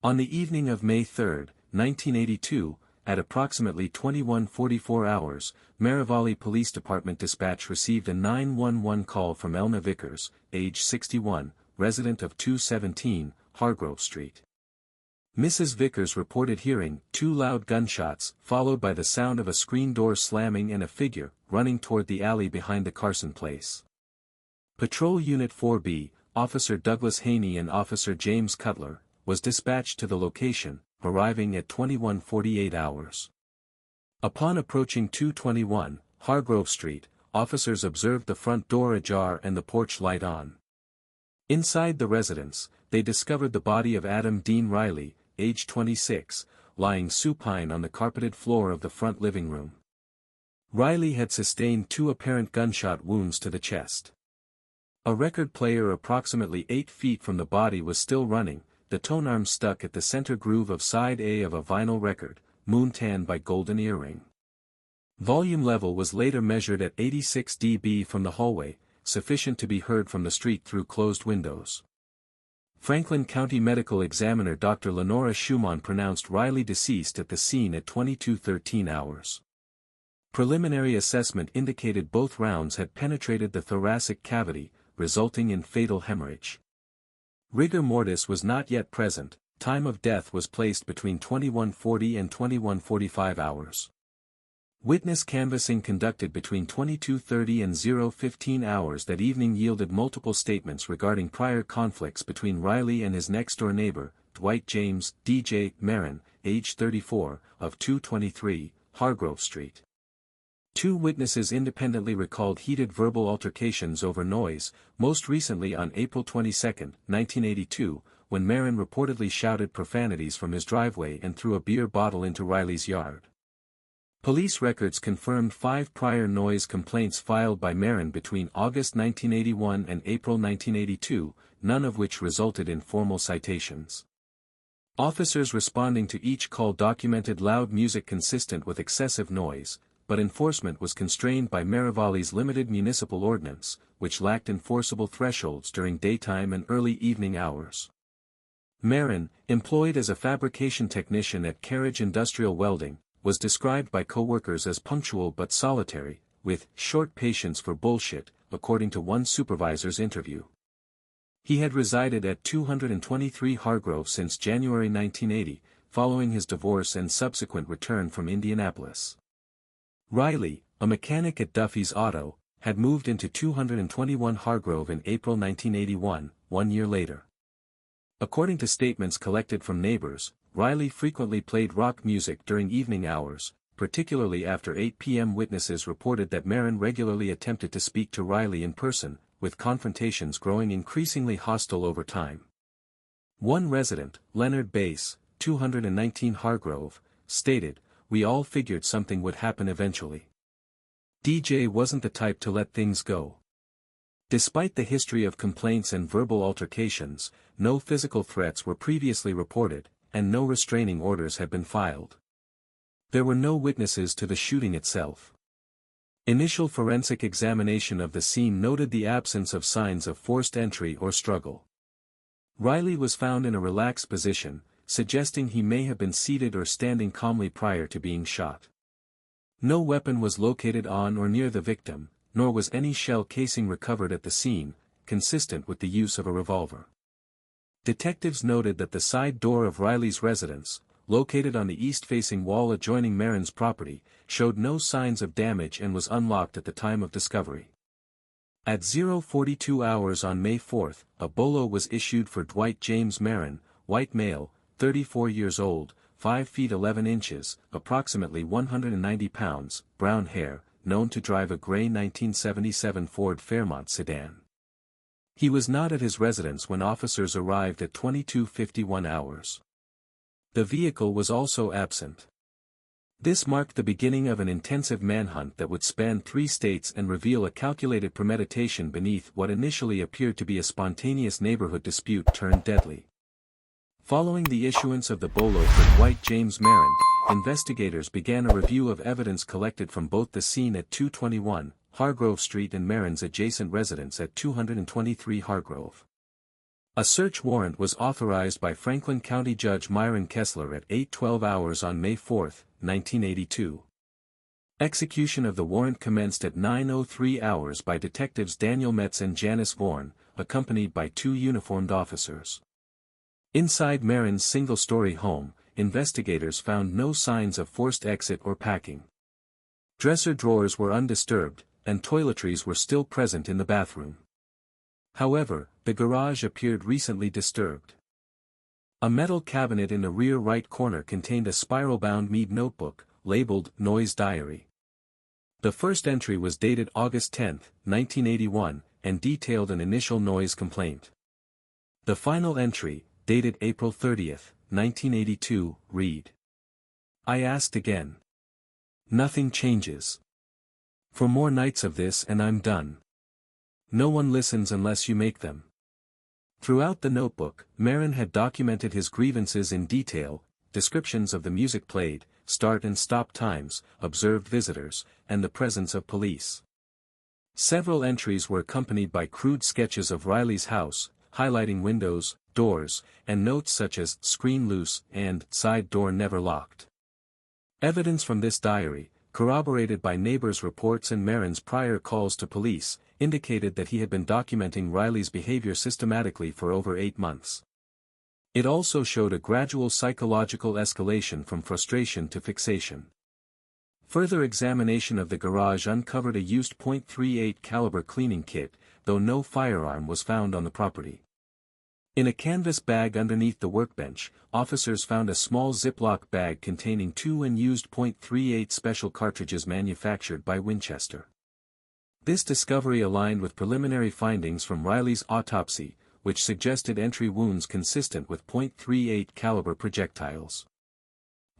On the evening of May 3, 1982, at approximately 21:44 hours, Merrivale Police Department dispatch received a 911 call from Elna Vickers, age 61, resident of 217, Hargrove Street. Mrs. Vickers reported hearing 2 loud gunshots, followed by the sound of a screen door slamming and a figure running toward the alley behind the Carson place. Patrol Unit 4B, Officer Douglas Haney and Officer James Cutler, was dispatched to the location, arriving at 21:48 hours. Upon approaching 221, Hargrove Street, officers observed the front door ajar and the porch light on. Inside the residence, they discovered the body of Adam Dean Riley, age 26, lying supine on the carpeted floor of the front living room. Riley had sustained 2 apparent gunshot wounds to the chest. A record player approximately 8 feet from the body was still running, the tone arm stuck at the center groove of side A of a vinyl record, moon-tanned by golden earring. Volume level was later measured at 86 dB from the hallway, sufficient to be heard from the street through closed windows. Franklin County Medical Examiner Dr. Lenora Schumann pronounced Riley deceased at the scene at 22:13 hours. Preliminary assessment indicated both rounds had penetrated the thoracic cavity, resulting in fatal hemorrhage. Rigor mortis was not yet present, time of death was placed between 21:40 and 21:45 hours. Witness canvassing conducted between 22:30 and 0:15 hours that evening yielded multiple statements regarding prior conflicts between Riley and his next-door neighbor, Dwight James DJ Merrin, age 34, of 223, Hargrove Street. 2 witnesses independently recalled heated verbal altercations over noise, most recently on April 22, 1982, when Merrin reportedly shouted profanities from his driveway and threw a beer bottle into Riley's yard. Police records confirmed 5 prior noise complaints filed by Merrin between August 1981 and April 1982, none of which resulted in formal citations. Officers responding to each call documented loud music consistent with excessive noise, but enforcement was constrained by Merrivale's limited municipal ordinance, which lacked enforceable thresholds during daytime and early evening hours. Merrin, employed as a fabrication technician at Carriage Industrial Welding, was described by co-workers as punctual but solitary, with short patience for bullshit, according to one supervisor's interview. He had resided at 223 Hargrove since January 1980, following his divorce and subsequent return from Indianapolis. Riley, a mechanic at Duffy's Auto, had moved into 221 Hargrove in April 1981, 1 year later. According to statements collected from neighbors, Riley frequently played rock music during evening hours, particularly after 8 p.m. Witnesses reported that Merrin regularly attempted to speak to Riley in person, with confrontations growing increasingly hostile over time. One resident, Leonard Bass, 219 Hargrove, stated, "We all figured something would happen eventually. DJ wasn't the type to let things go." Despite the history of complaints and verbal altercations, no physical threats were previously reported, and no restraining orders had been filed. There were no witnesses to the shooting itself. Initial forensic examination of the scene noted the absence of signs of forced entry or struggle. Riley was found in a relaxed position, suggesting he may have been seated or standing calmly prior to being shot. No weapon was located on or near the victim, nor was any shell casing recovered at the scene, consistent with the use of a revolver. Detectives noted that the side door of Riley's residence, located on the east-facing wall adjoining Merrin's property, showed no signs of damage and was unlocked at the time of discovery. At 0:42 hours on May 4, a bolo was issued for Dwight James Merrin, white male, 34 years old, 5 feet 11 inches, approximately 190 pounds, brown hair, known to drive a gray 1977 Ford Fairmont sedan. He was not at his residence when officers arrived at 22:51 hours. The vehicle was also absent. This marked the beginning of an intensive manhunt that would span 3 states and reveal a calculated premeditation beneath what initially appeared to be a spontaneous neighborhood dispute turned deadly. Following the issuance of the bolo for Dwight James Merrin, investigators began a review of evidence collected from both the scene at 221 Hargrove Street and Merrin's adjacent residence at 223 Hargrove. A search warrant was authorized by Franklin County Judge Myron Kessler at 8:12 hours on May 4, 1982. Execution of the warrant commenced at 9:03 hours by detectives Daniel Metz and Janice Vaughan, accompanied by two uniformed officers. Inside Merrin's single-story home, investigators found no signs of forced exit or packing. Dresser drawers were undisturbed, and toiletries were still present in the bathroom. However, the garage appeared recently disturbed. A metal cabinet in the rear right corner contained a spiral-bound Mead notebook, labeled Noise Diary. The first entry was dated August 10, 1981, and detailed an initial noise complaint. The final entry, dated April 30, 1982, read: "I asked again. Nothing changes. For more nights of this and I'm done. No one listens unless you make them." Throughout the notebook, Merrin had documented his grievances in detail, descriptions of the music played, start and stop times, observed visitors, and the presence of police. Several entries were accompanied by crude sketches of Riley's house, highlighting windows, doors, and notes such as "screen loose" and "side door never locked." Evidence from this diary, corroborated by neighbors' reports and Merrin's prior calls to police, indicated that he had been documenting Riley's behavior systematically for over 8 months. It also showed a gradual psychological escalation from frustration to fixation. Further examination of the garage uncovered a used .38 caliber cleaning kit, though no firearm was found on the property. In a canvas bag underneath the workbench, officers found a small Ziploc bag containing 2 unused .38 special cartridges manufactured by Winchester. This discovery aligned with preliminary findings from Riley's autopsy, which suggested entry wounds consistent with .38 caliber projectiles.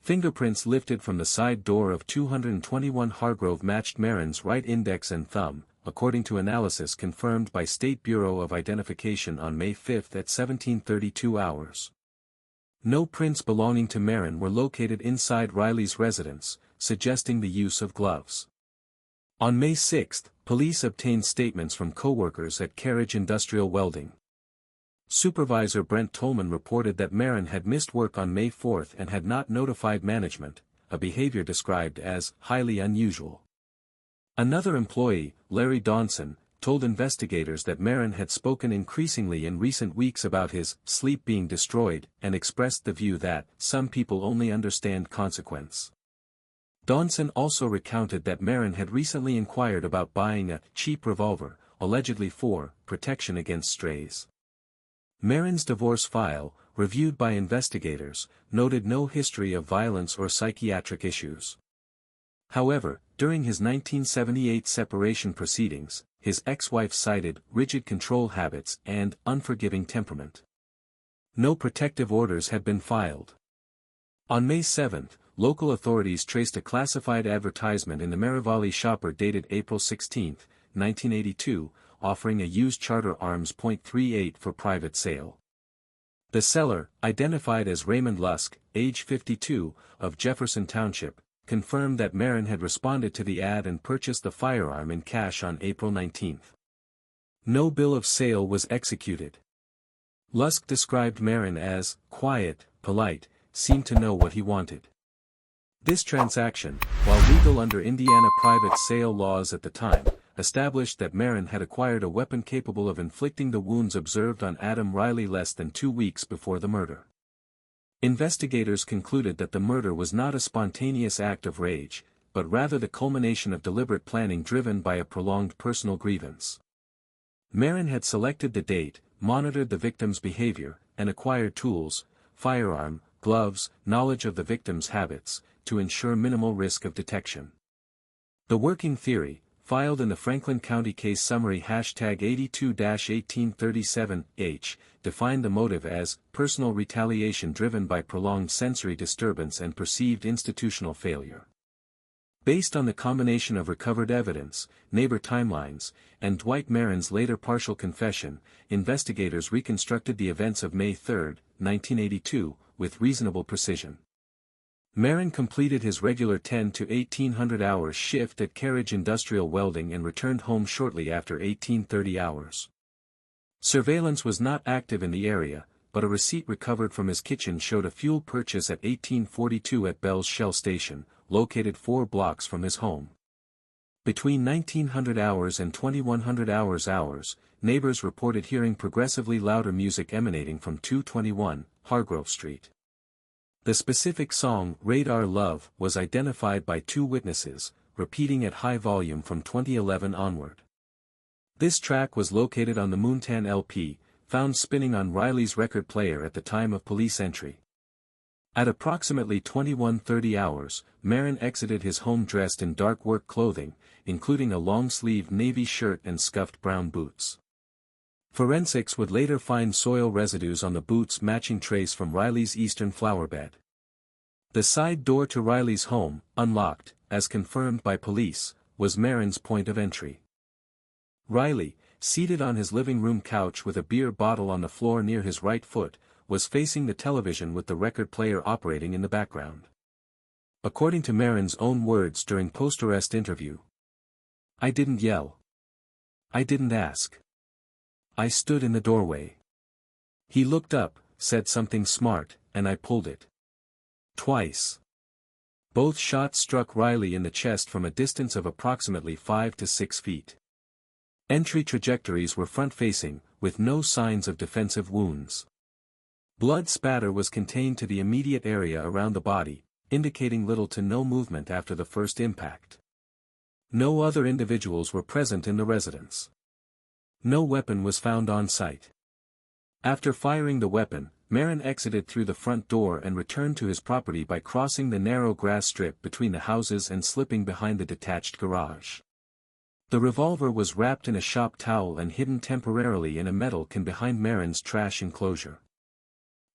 Fingerprints lifted from the side door of 221 Hargrove matched Merrin's right index and thumb, according to analysis confirmed by State Bureau of Identification on May 5 at 17:32 hours. No prints belonging to Merrin were located inside Riley's residence, suggesting the use of gloves. On May 6, police obtained statements from co-workers at Carriage Industrial Welding. Supervisor Brent Tolman reported that Merrin had missed work on May 4 and had not notified management, a behavior described as highly unusual. Another employee, Larry Donson, told investigators that Merrin had spoken increasingly in recent weeks about his sleep being destroyed and expressed the view that some people only understand consequence. Donson also recounted that Merrin had recently inquired about buying a cheap revolver, allegedly for protection against strays. Merrin's divorce file, reviewed by investigators, noted no history of violence or psychiatric issues. However, during his 1978 separation proceedings, his ex-wife cited rigid control habits and unforgiving temperament. No protective orders had been filed. On May 7, local authorities traced a classified advertisement in the Merrivale Shopper dated April 16, 1982, offering a used Charter Arms .38 for private sale. The seller, identified as Raymond Lusk, age 52, of Jefferson Township, confirmed that Merrin had responded to the ad and purchased the firearm in cash on April 19. No bill of sale was executed. Lusk described Merrin as quiet, polite, seemed to know what he wanted. This transaction, while legal under Indiana private sale laws at the time, established that Merrin had acquired a weapon capable of inflicting the wounds observed on Adam Riley less than 2 weeks before the murder. Investigators concluded that the murder was not a spontaneous act of rage, but rather the culmination of deliberate planning driven by a prolonged personal grievance. Merrin had selected the date, monitored the victim's behavior, and acquired tools, firearm, gloves, knowledge of the victim's habits, to ensure minimal risk of detection. The working theory, filed in the Franklin County Case Summary #82-1837H, defined the motive as personal retaliation driven by prolonged sensory disturbance and perceived institutional failure. Based on the combination of recovered evidence, neighbor timelines, and Dwight Merrin's later partial confession, investigators reconstructed the events of May 3, 1982, with reasonable precision. Merrin completed his regular 10 to 1800 hours shift at Carriage Industrial Welding and returned home shortly after 1830 hours. Surveillance was not active in the area, but a receipt recovered from his kitchen showed a fuel purchase at 1842 at Bell's Shell Station, located 4 blocks from his home. Between 1900 hours and 2100 hours, neighbors reported hearing progressively louder music emanating from 221 Hargrove Street. The specific song, Radar Love, was identified by 2 witnesses, repeating at high volume from 2011 onward. This track was located on the Moontan LP, found spinning on Riley's record player at the time of police entry. At approximately 21:30 hours, Merrin exited his home dressed in dark work clothing, including a long-sleeved navy shirt and scuffed brown boots. Forensics would later find soil residues on the boots matching trace from Riley's eastern flowerbed. The side door to Riley's home, unlocked, as confirmed by police, was Merrin's point of entry. Riley, seated on his living room couch with a beer bottle on the floor near his right foot, was facing the television with the record player operating in the background. According to Merrin's own words during post-arrest interview, "I didn't yell. I didn't ask. I stood in the doorway. He looked up, said something smart, and I pulled it. Twice." Both shots struck Riley in the chest from a distance of approximately 5 to 6 feet. Entry trajectories were front-facing, with no signs of defensive wounds. Blood spatter was contained to the immediate area around the body, indicating little to no movement after the first impact. No other individuals were present in the residence. No weapon was found on site. After firing the weapon, Merrin exited through the front door and returned to his property by crossing the narrow grass strip between the houses and slipping behind the detached garage. The revolver was wrapped in a shop towel and hidden temporarily in a metal can behind Merrin's trash enclosure.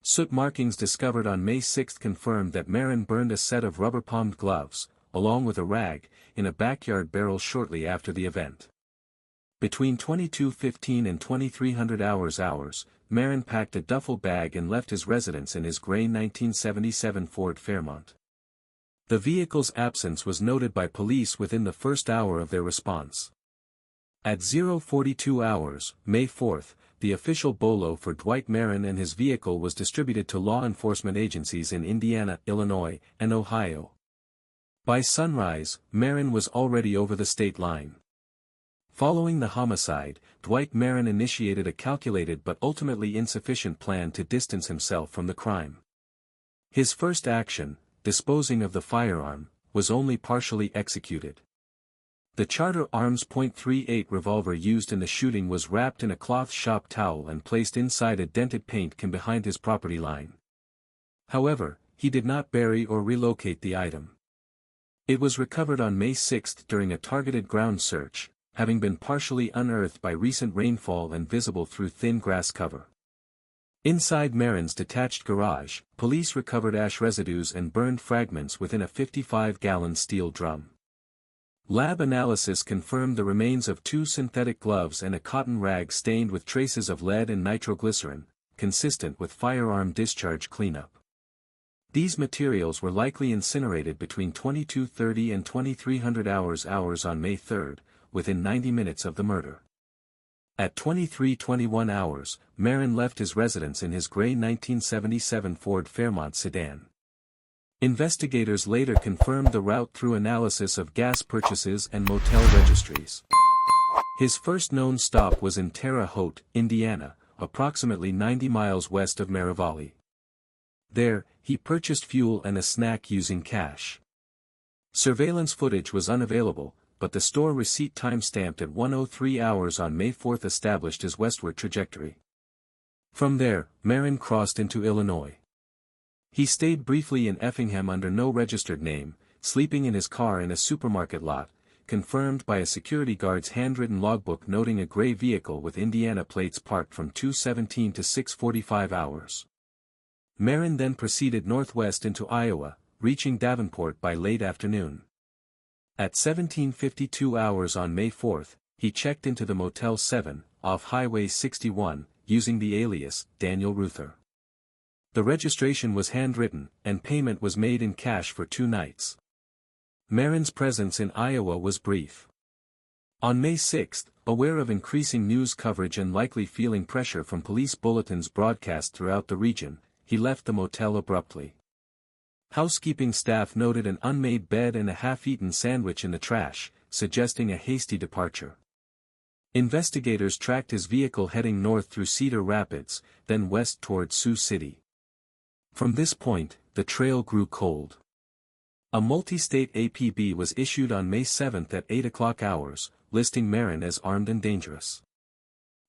Soot markings discovered on May 6 confirmed that Merrin burned a set of rubber-palmed gloves, along with a rag, in a backyard barrel shortly after the event. Between 22:15 and 2300 hours, Merrin packed a duffel bag and left his residence in his gray 1977 Ford Fairmont. The vehicle's absence was noted by police within the first hour of their response. At 0:42 hours, May 4, the official bolo for Dwight Merrin and his vehicle was distributed to law enforcement agencies in Indiana, Illinois, and Ohio. By sunrise, Merrin was already over the state line. Following the homicide, Dwight Merrin initiated a calculated but ultimately insufficient plan to distance himself from the crime. His first action, disposing of the firearm, was only partially executed. The Charter Arms .38 revolver used in the shooting was wrapped in a cloth shop towel and placed inside a dented paint can behind his property line. However, he did not bury or relocate the item. It was recovered on May 6 during a targeted ground search, having been partially unearthed by recent rainfall and visible through thin grass cover. Inside Merrin's detached garage, police recovered ash residues and burned fragments within a 55-gallon steel drum. Lab analysis confirmed the remains of 2 synthetic gloves and a cotton rag stained with traces of lead and nitroglycerin, consistent with firearm discharge cleanup. These materials were likely incinerated between 22:30 and 2300 hours on May 3, within 90 minutes of the murder. At 23:21 hours, Merrin left his residence in his gray 1977 Ford Fairmont sedan. Investigators later confirmed the route through analysis of gas purchases and motel registries. His first known stop was in Terre Haute, Indiana, approximately 90 miles west of Merrivale. There, he purchased fuel and a snack using cash. Surveillance footage was unavailable, but the store receipt time-stamped at 1:03 hours on May 4 established his westward trajectory. From there, Merrin crossed into Illinois. He stayed briefly in Effingham under no registered name, sleeping in his car in a supermarket lot, confirmed by a security guard's handwritten logbook noting a gray vehicle with Indiana plates parked from 2:17 to 6:45 hours. Merrin then proceeded northwest into Iowa, reaching Davenport by late afternoon. At 17:52 hours on May 4, he checked into the Motel 7, off Highway 61, using the alias, Daniel Ruther. The registration was handwritten, and payment was made in cash for 2 nights. Merrin's presence in Iowa was brief. On May 6, aware of increasing news coverage and likely feeling pressure from police bulletins broadcast throughout the region, he left the motel abruptly. Housekeeping staff noted an unmade bed and a half-eaten sandwich in the trash, suggesting a hasty departure. Investigators tracked his vehicle heading north through Cedar Rapids, then west toward Sioux City. From this point, the trail grew cold. A multi-state APB was issued on May 7 at 8 o'clock hours, listing Merrin as armed and dangerous.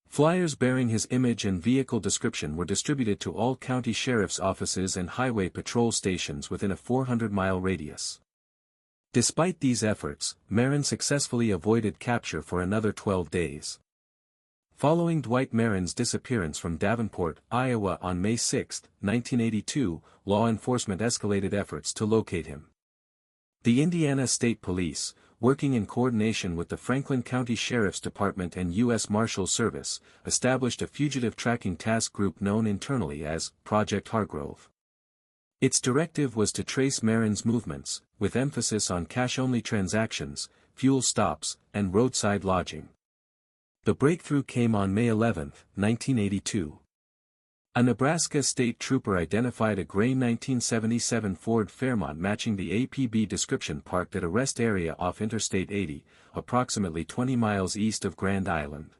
Flyers bearing his image and vehicle description were distributed to all county sheriff's offices and highway patrol stations within a 400-mile radius. Despite these efforts, Merrin successfully avoided capture for another 12 days. Following Dwight Merrin's disappearance from Davenport, Iowa on May 6, 1982, law enforcement escalated efforts to locate him. The Indiana State Police, working in coordination with the Franklin County Sheriff's Department and U.S. Marshal Service, established a fugitive tracking task group known internally as Project Hargrove. Its directive was to trace Merrin's movements, with emphasis on cash-only transactions, fuel stops, and roadside lodging. The breakthrough came on May 11, 1982. A Nebraska state trooper identified a gray 1977 Ford Fairmont matching the APB description parked at a rest area off Interstate 80, approximately 20 miles east of Grand Island.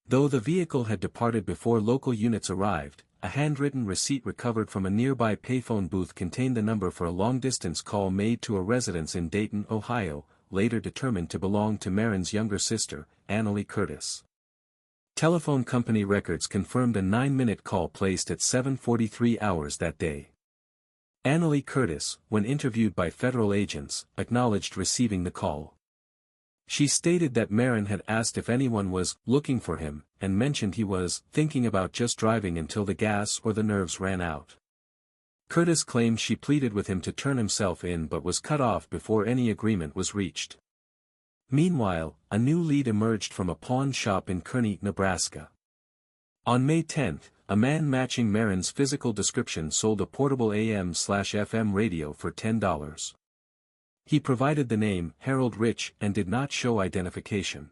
Though the vehicle had departed before local units arrived, a handwritten receipt recovered from a nearby payphone booth contained the number for a long-distance call made to a residence in Dayton, Ohio, later determined to belong to Merrin's younger sister, Annalee Curtis. Telephone company records confirmed a 9-minute call placed at 7:43 hours that day. Annalee Curtis, when interviewed by federal agents, acknowledged receiving the call. She stated that Merrin had asked if anyone was looking for him, and mentioned he was thinking about just driving until the gas or the nerves ran out. Curtis claimed she pleaded with him to turn himself in but was cut off before any agreement was reached. Meanwhile, a new lead emerged from a pawn shop in Kearney, Nebraska. On May 10, a man matching Merrin's physical description sold a portable AM/FM radio for $10. He provided the name Harold Rich and did not show identification.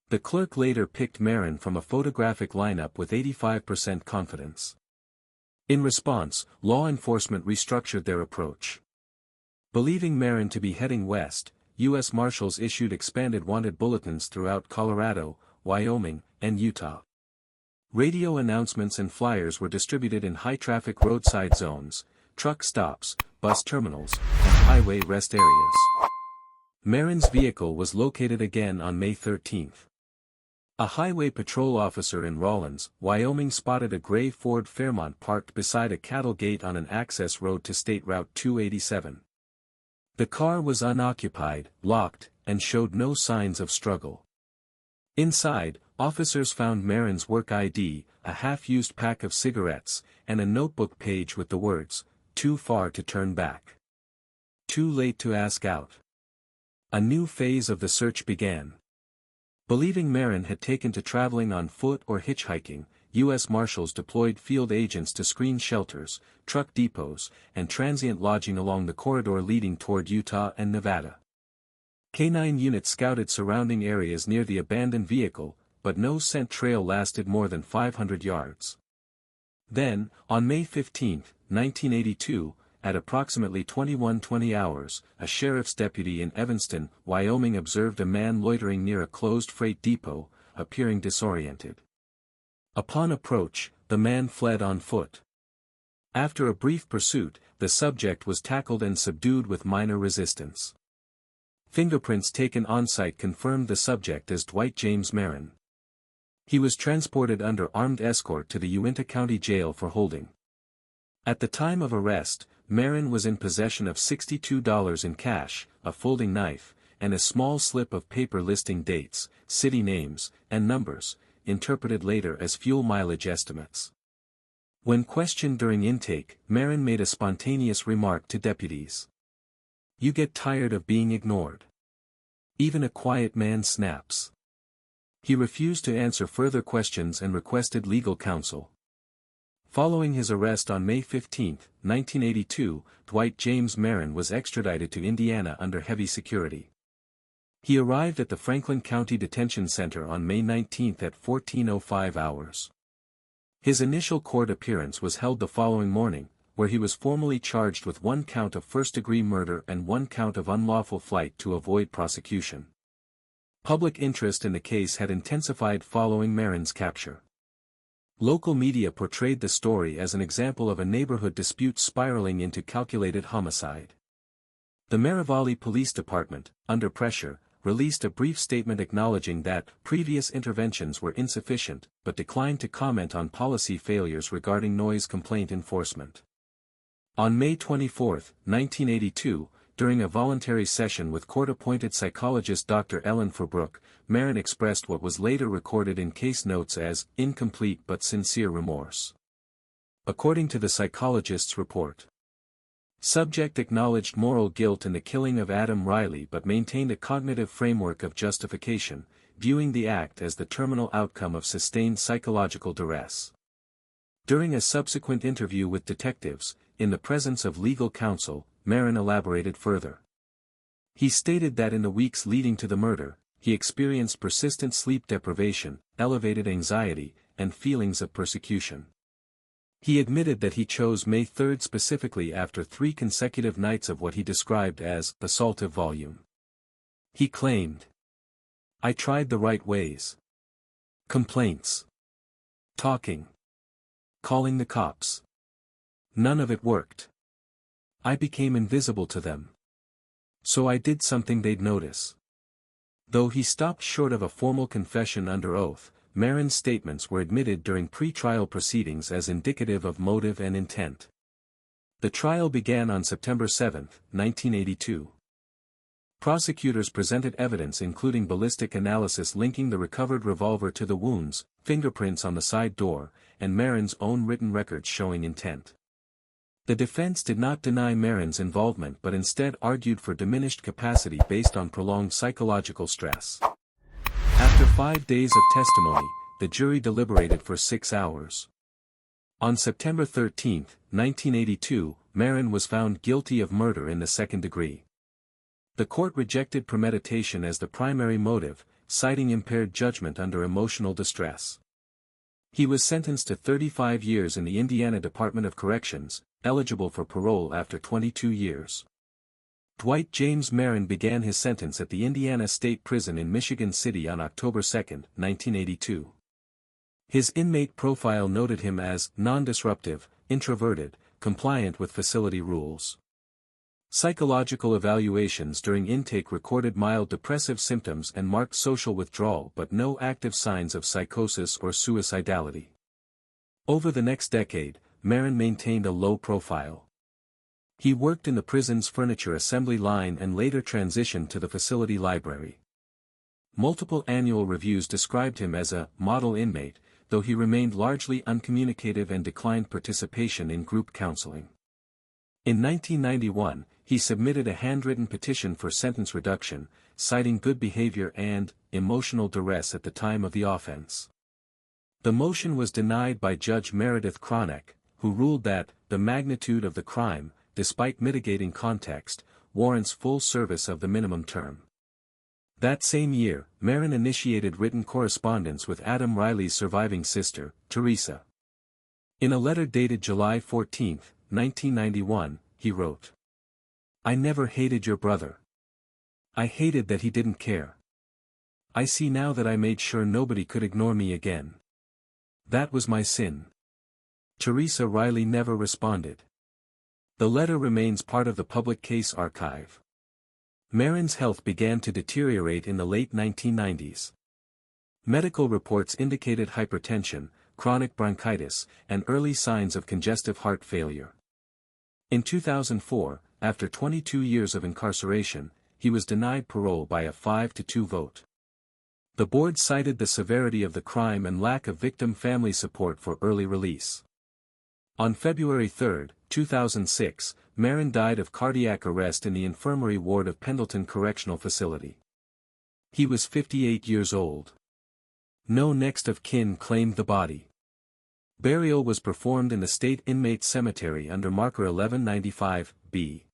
The clerk later picked Merrin from a photographic lineup with 85% confidence. In response, law enforcement restructured their approach. Believing Merrin to be heading west, U.S. Marshals issued expanded wanted bulletins throughout Colorado, Wyoming, and Utah. Radio announcements and flyers were distributed in high-traffic roadside zones, truck stops, bus terminals, and highway rest areas. Merrin's vehicle was located again on May 13. A highway patrol officer in Rawlins, Wyoming spotted a gray Ford Fairmont parked beside a cattle gate on an access road to State Route 287. The car was unoccupied, locked, and showed no signs of struggle. Inside, officers found Merrin's work ID, a half-used pack of cigarettes, and a notebook page with the words, "Too far to turn back. Too late to ask out." A new phase of the search began. Believing Merrin had taken to traveling on foot or hitchhiking, U.S. Marshals deployed field agents to screen shelters, truck depots, and transient lodging along the corridor leading toward Utah and Nevada. K-9 units scouted surrounding areas near the abandoned vehicle, but no scent trail lasted more than 500 yards. Then, on May 15, 1982, at approximately 21:20 hours, a sheriff's deputy in Evanston, Wyoming observed a man loitering near a closed freight depot, appearing disoriented. Upon approach, the man fled on foot. After a brief pursuit, the subject was tackled and subdued with minor resistance. Fingerprints taken on-site confirmed the subject as Dwight James Merrin. He was transported under armed escort to the Uintah County Jail for holding. At the time of arrest, Merrin was in possession of $62 in cash, a folding knife, and a small slip of paper listing dates, city names, and numbers, interpreted later as fuel mileage estimates. When questioned during intake, Merrin made a spontaneous remark to deputies. "You get tired of being ignored. Even a quiet man snaps." He refused to answer further questions and requested legal counsel. Following his arrest on May 15, 1982, Dwight James Merrin was extradited to Indiana under heavy security. He arrived at the Franklin County Detention Center on May 19 at 14:05 hours. His initial court appearance was held the following morning, where he was formally charged with 1 count of first-degree murder and 1 count of unlawful flight to avoid prosecution. Public interest in the case had intensified following Merrin's capture. Local media portrayed the story as an example of a neighborhood dispute spiraling into calculated homicide. The Merrivale Police Department, under pressure, released a brief statement acknowledging that previous interventions were insufficient, but declined to comment on policy failures regarding noise complaint enforcement. On May 24, 1982, during a voluntary session with court-appointed psychologist Dr. Ellen Farbrook, Merrin expressed what was later recorded in case notes as incomplete but sincere remorse. According to the psychologist's report, subject acknowledged moral guilt in the killing of Adam Riley but maintained a cognitive framework of justification, viewing the act as the terminal outcome of sustained psychological duress. During a subsequent interview with detectives, in the presence of legal counsel, Merrin elaborated further. He stated that in the weeks leading to the murder, he experienced persistent sleep deprivation, elevated anxiety, and feelings of persecution. He admitted that he chose May 3 specifically after 3 consecutive nights of what he described as assaultive volume. He claimed, "I tried the right ways. Complaints. Talking. Calling the cops. None of it worked. I became invisible to them. So I did something they'd notice." Though he stopped short of a formal confession under oath, Merrin's statements were admitted during pre-trial proceedings as indicative of motive and intent. The trial began on September 7, 1982. Prosecutors presented evidence including ballistic analysis linking the recovered revolver to the wounds, fingerprints on the side door, and Merrin's own written records showing intent. The defense did not deny Merrin's involvement but instead argued for diminished capacity based on prolonged psychological stress. After 5 days of testimony, the jury deliberated for 6 hours. On September 13, 1982, Merrin was found guilty of murder in the second degree. The court rejected premeditation as the primary motive, citing impaired judgment under emotional distress. He was sentenced to 35 years in the Indiana Department of Corrections, eligible for parole after 22 years. Dwight James Merrin began his sentence at the Indiana State Prison in Michigan City on October 2, 1982. His inmate profile noted him as non-disruptive, introverted, compliant with facility rules. Psychological evaluations during intake recorded mild depressive symptoms and marked social withdrawal but no active signs of psychosis or suicidality. Over the next decade, Merrin maintained a low profile. He worked in the prison's furniture assembly line and later transitioned to the facility library. Multiple annual reviews described him as a model inmate, though he remained largely uncommunicative and declined participation in group counseling. In 1991, he submitted a handwritten petition for sentence reduction, citing good behavior and emotional duress at the time of the offense. The motion was denied by Judge Meredith Cronick, who ruled that the magnitude of the crime, despite mitigating context, warrants full service of the minimum term. That same year, Merrin initiated written correspondence with Adam Riley's surviving sister, Teresa. In a letter dated July 14, 1991, he wrote, "I never hated your brother. I hated that he didn't care. I see now that I made sure nobody could ignore me again. That was my sin." Teresa Riley never responded. The letter remains part of the public case archive. Merrin's health began to deteriorate in the late 1990s. Medical reports indicated hypertension, chronic bronchitis, and early signs of congestive heart failure. In 2004, after 22 years of incarceration, he was denied parole by a 5-2 vote. The board cited the severity of the crime and lack of victim family support for early release. On February 3, 2006, Merrin died of cardiac arrest in the infirmary ward of Pendleton Correctional Facility. He was 58 years old. No next of kin claimed the body. Burial was performed in the State Inmate Cemetery under marker 1195-B.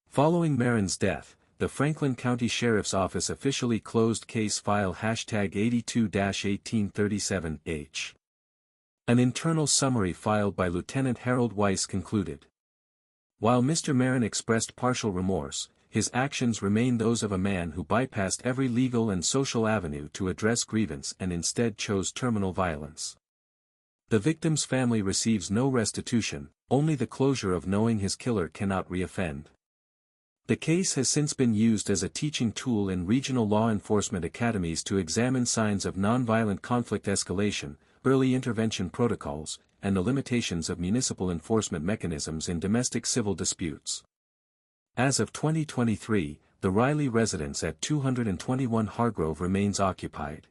Following Merrin's death, the Franklin County Sheriff's Office officially closed case file #82-1837H. An internal summary filed by Lieutenant Harold Weiss concluded. While Mr. Merrin expressed partial remorse, his actions remain those of a man who bypassed every legal and social avenue to address grievance and instead chose terminal violence. The victim's family receives no restitution, only the closure of knowing his killer cannot reoffend. The case has since been used as a teaching tool in regional law enforcement academies to examine signs of nonviolent conflict escalation, early intervention protocols, and the limitations of municipal enforcement mechanisms in domestic civil disputes. As of 2023, the Riley residence at 221 Hargrove remains occupied.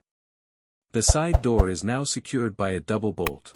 The side door is now secured by a double bolt.